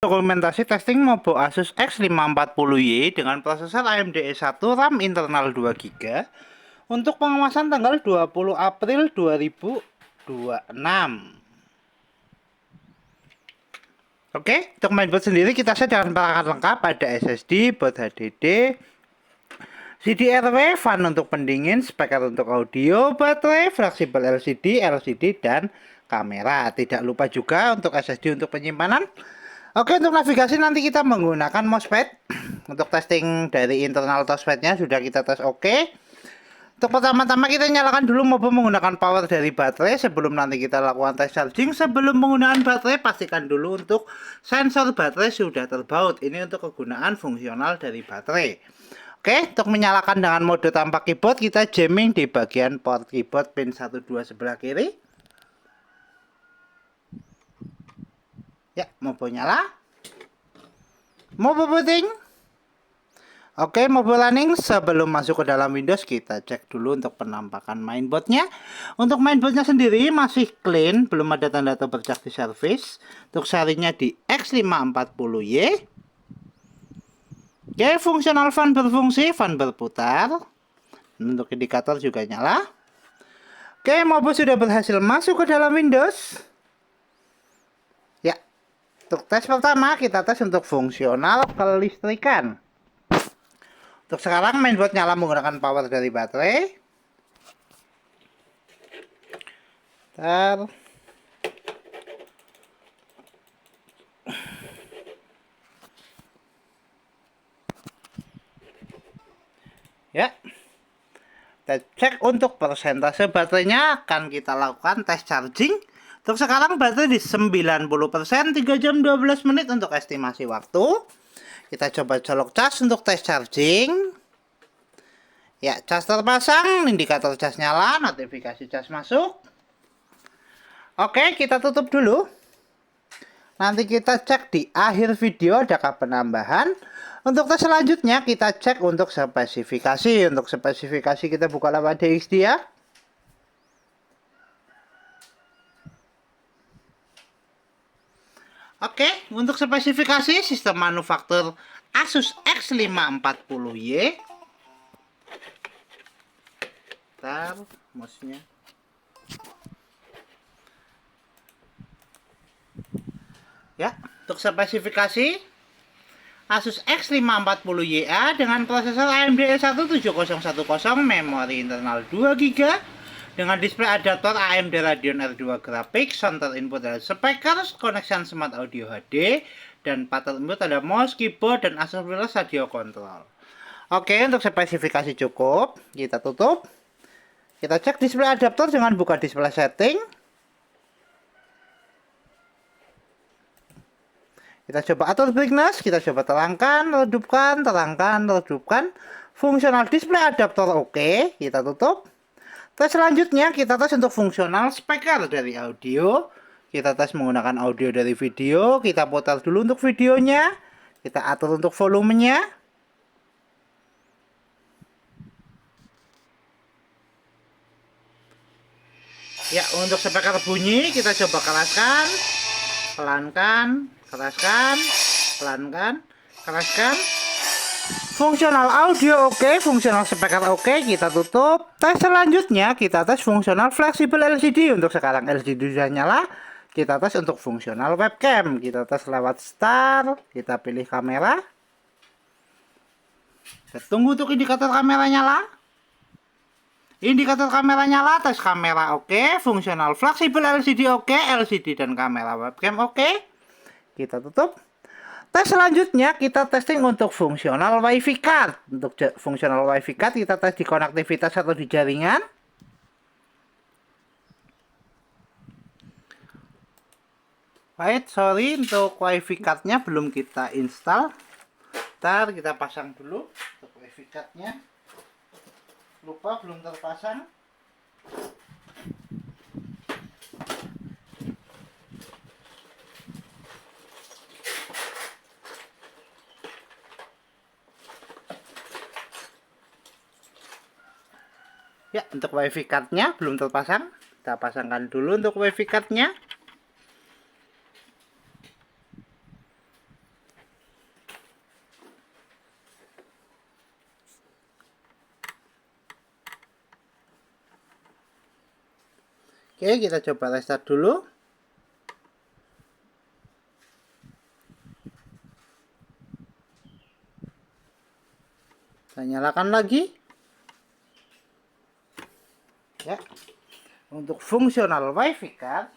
Dokumentasi testing Mobo Asus X540Y dengan prosesor AMD E1, RAM internal 2 GB untuk pengawasan tanggal 20 April 2026. Oke, untuk mainboard sendiri kita set dengan perangkat lengkap, ada SSD, board HDD, CDRW, fan untuk pendingin, speaker untuk audio, baterai, fleksibel LCD, dan kamera. Tidak lupa juga untuk SSD untuk penyimpanan. Oke, untuk navigasi nanti kita menggunakan mousepad. Untuk testing dari internal touchpadnya sudah kita tes oke. Untuk pertama-tama kita nyalakan dulu Mobo menggunakan power dari baterai. Sebelum nanti kita lakukan tes charging, sebelum penggunaan baterai pastikan dulu untuk sensor baterai sudah terbaut. Ini untuk kegunaan fungsional dari baterai. Oke, untuk menyalakan dengan mode tanpa keyboard, kita jamming di bagian port keyboard pin 12 sebelah kiri. Ya, Mobo nyala. Mobo booting. Oke, Mobo running. Sebelum masuk ke dalam Windows, kita cek dulu untuk penampakan mainboardnya. Untuk mainboardnya sendiri masih clean, belum ada tanda terbercak di service. Untuk serinya di X540Y. Oke, fungsional fan berfungsi, fan berputar. Untuk indikator juga nyala. Oke, Mobo sudah berhasil masuk ke dalam Windows. Ya, untuk tes pertama kita tes untuk fungsional kelistrikan. Untuk sekarang mainboard nyala menggunakan power dari baterai. Ya, kita cek untuk persentase baterainya, akan kita lakukan tes charging. Untuk sekarang baterai di 90%, 3 jam 12 menit untuk estimasi waktu. Kita coba colok cas untuk tes charging. Ya, cas terpasang, indikator cas nyala, notifikasi cas masuk. Oke, kita tutup dulu. Nanti kita cek di akhir video adakah penambahan. Untuk tes selanjutnya kita cek untuk spesifikasi. Untuk spesifikasi kita buka lewat DXD ya. Oke, untuk spesifikasi sistem manufaktur Asus X540Y. Bentar, mouse-nya. Ya, untuk spesifikasi Asus X540YA dengan prosesor AMD E1 7010, memori internal 2 GB, dengan display adaptor AMD Radeon R2 Graphics, center input dari speaker, connection smart audio HD, dan pattern input ada mouse, keyboard, dan Asus wireless radio control. Oke, untuk spesifikasi cukup, kita tutup. Kita cek display adaptor dengan buka display setting. Kita coba atur brightness, kita coba terangkan, redupkan, terangkan, redupkan. Fungsional display adaptor oke, kita tutup. Tes selanjutnya kita tes untuk fungsional speaker dari audio. Kita tes menggunakan audio dari video. Kita putar dulu untuk videonya. Kita atur untuk volumenya. Ya, untuk speaker bunyi kita coba keraskan, pelankan, keraskan, pelankan, keraskan. Fungsional audio oke, fungsional speaker oke, kita tutup. Tes selanjutnya kita tes fungsional fleksibel LCD. Untuk sekarang LCD sudah nyala. Kita tes untuk fungsional webcam. Kita tes lewat start. Kita pilih kamera. Kita tunggu untuk indikator kamera nyala. Indikator kamera nyala, tes kamera oke, fungsional fleksibel LCD oke, LCD dan kamera webcam oke. Kita tutup. Tes selanjutnya kita testing untuk fungsional WiFi card. Untuk fungsional WiFi card kita tes di konektivitas atau di jaringan. Wait, sorry, untuk WiFi cardnya belum kita install. Ntar kita pasang dulu untuk WiFi cardnya. Lupa belum terpasang. Ya, untuk WiFi cardnya belum terpasang. Kita pasangkan dulu untuk WiFi cardnya. Oke, kita coba restart dulu. Kita nyalakan lagi. Ya. Untuk fungsional WiFi card,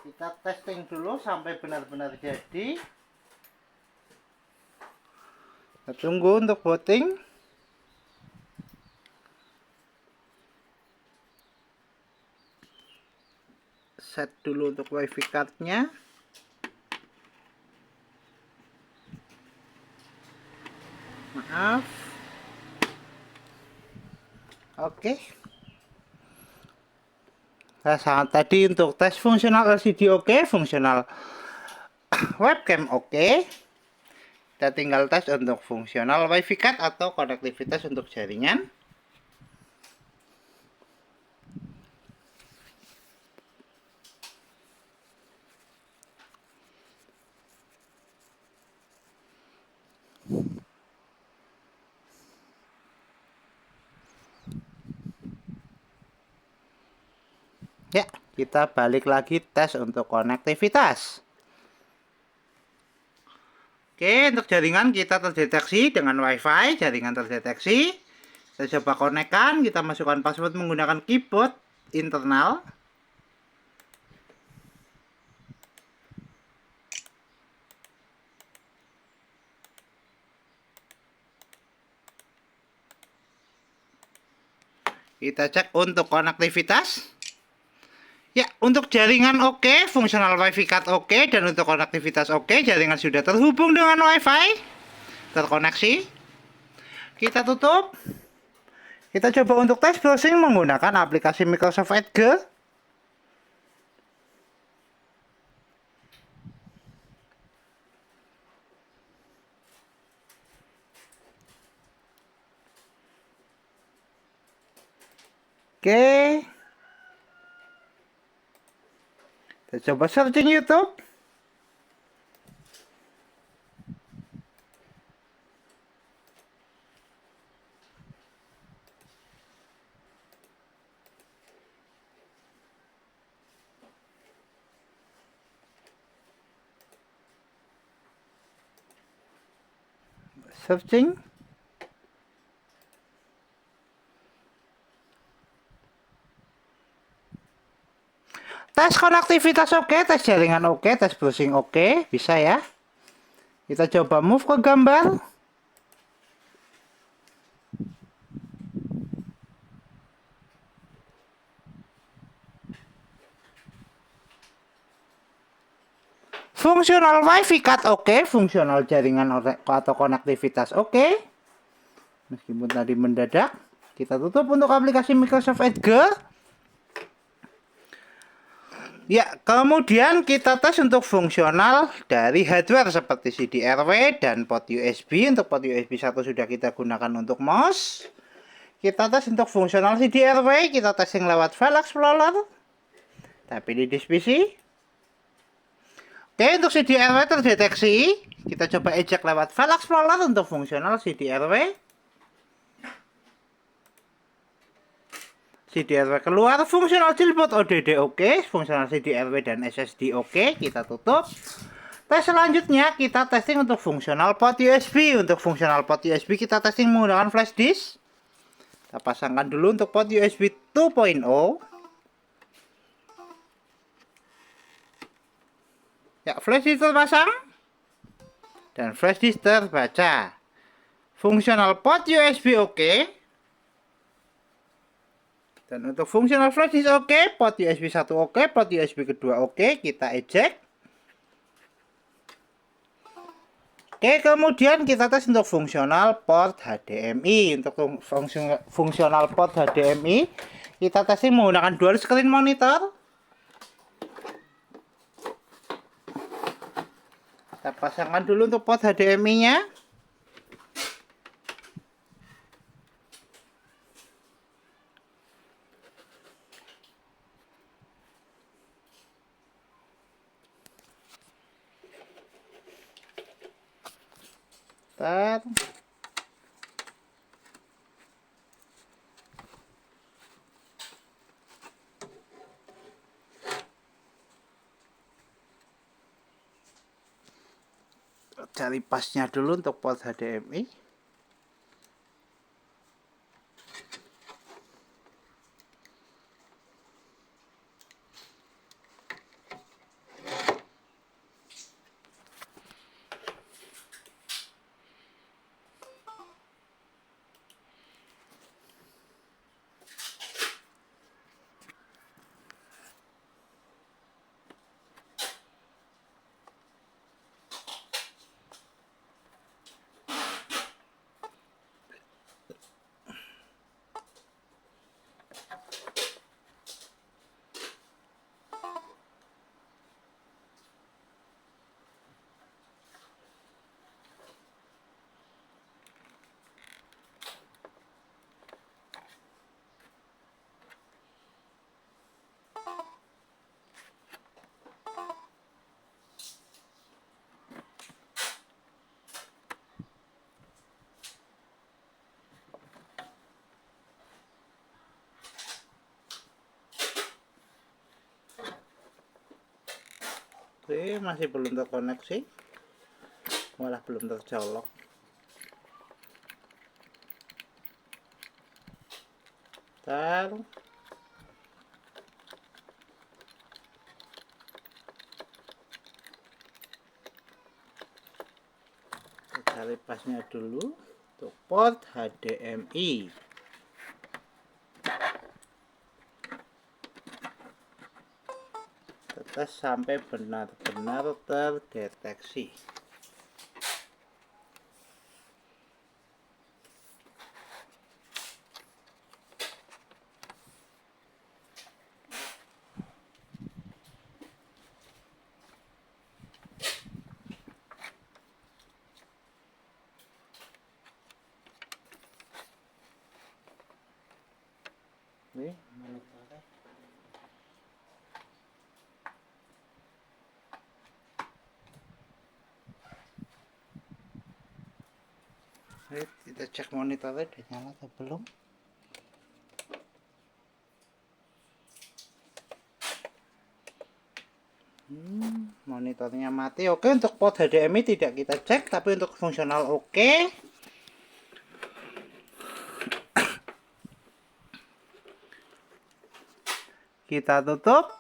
kita testing dulu sampai benar-benar jadi. Kita tunggu untuk voting. Set dulu untuk WiFi cardnya. Maaf. Oke. Nah, tadi untuk tes fungsional LCD oke, fungsional webcam oke. Kita tinggal tes untuk fungsional WiFi card atau konektivitas untuk jaringan. Ya, kita balik lagi tes untuk konektivitas. Oke, untuk jaringan kita terdeteksi dengan WiFi, jaringan terdeteksi. Kita coba konekkan, kita masukkan password menggunakan keyboard internal. Kita cek untuk konektivitas. Ya, untuk jaringan oke, fungsional WiFi card oke, dan untuk konektivitas oke, jaringan sudah terhubung dengan WiFi, terkoneksi. Kita tutup. Kita coba untuk tes browsing menggunakan aplikasi Microsoft Edge. Oke. Kita coba searching YouTube. Searching. Tes konektivitas oke, tes jaringan oke, tes browsing oke, bisa ya. Kita coba move ke gambar. Fungsional WiFi card oke, fungsional jaringan atau konektivitas oke. Meskipun tadi mendadak, kita tutup untuk aplikasi Microsoft Edge. Ya, kemudian kita tes untuk fungsional dari hardware seperti CD-RW dan port USB. Untuk port USB 1 sudah kita gunakan untuk mouse. Kita tes untuk fungsional CD-RW, kita testing lewat File Explorer. Tapi di disk PC. Oke, untuk CD-RW terdeteksi. Kita coba eject lewat File Explorer untuk fungsional CD-RW. CD-RW keluar, fungsional jailboard ODD oke, fungsional CD-RW dan SSD oke, kita tutup. Tes selanjutnya kita testing untuk fungsional port USB. Untuk fungsional port USB kita testing menggunakan flash disk. Kita pasangkan dulu untuk port USB 2.0. Ya, flash disk terpasang dan flash disk terbaca. Fungsional port USB oke. Dan untuk fungsional flash disk oke, port USB 1 oke, port USB kedua oke, kita eject. Oke, kemudian kita tes untuk fungsional port HDMI. Untuk fungsional port HDMI, kita testing menggunakan dual screen monitor. Kita pasangkan dulu untuk port HDMI-nya. Bentar. Cari pasnya dulu untuk port HDMI. Oke, masih belum terkoneksi, malah belum tercolok. Ntar cari pasnya dulu untuk port HDMI. Tes sampai benar-benar terdeteksi. Nih, monitornya. Kita cek monitornya udah nyala atau belum. Monitornya mati. Oke, untuk port HDMI tidak kita cek, tapi untuk fungsional oke. Kita tutup.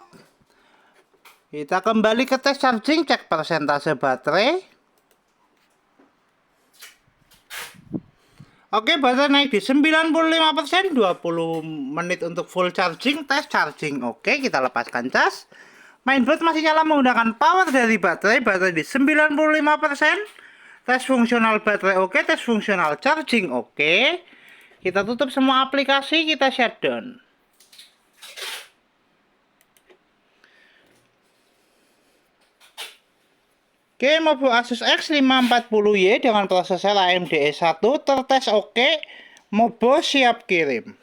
Kita kembali ke tes charging, cek persentase baterai. Oke, baterai naik di 95%, 20 menit untuk full charging, tes charging. Oke, kita lepaskan cas. Mainboard masih nyala menggunakan power dari baterai di 95%. Tes fungsional baterai oke, tes fungsional charging oke. Kita tutup semua aplikasi, kita shutdown. Oke, mobile Asus X540Y dengan prosesor AMD E1 tertes oke, mobile siap kirim.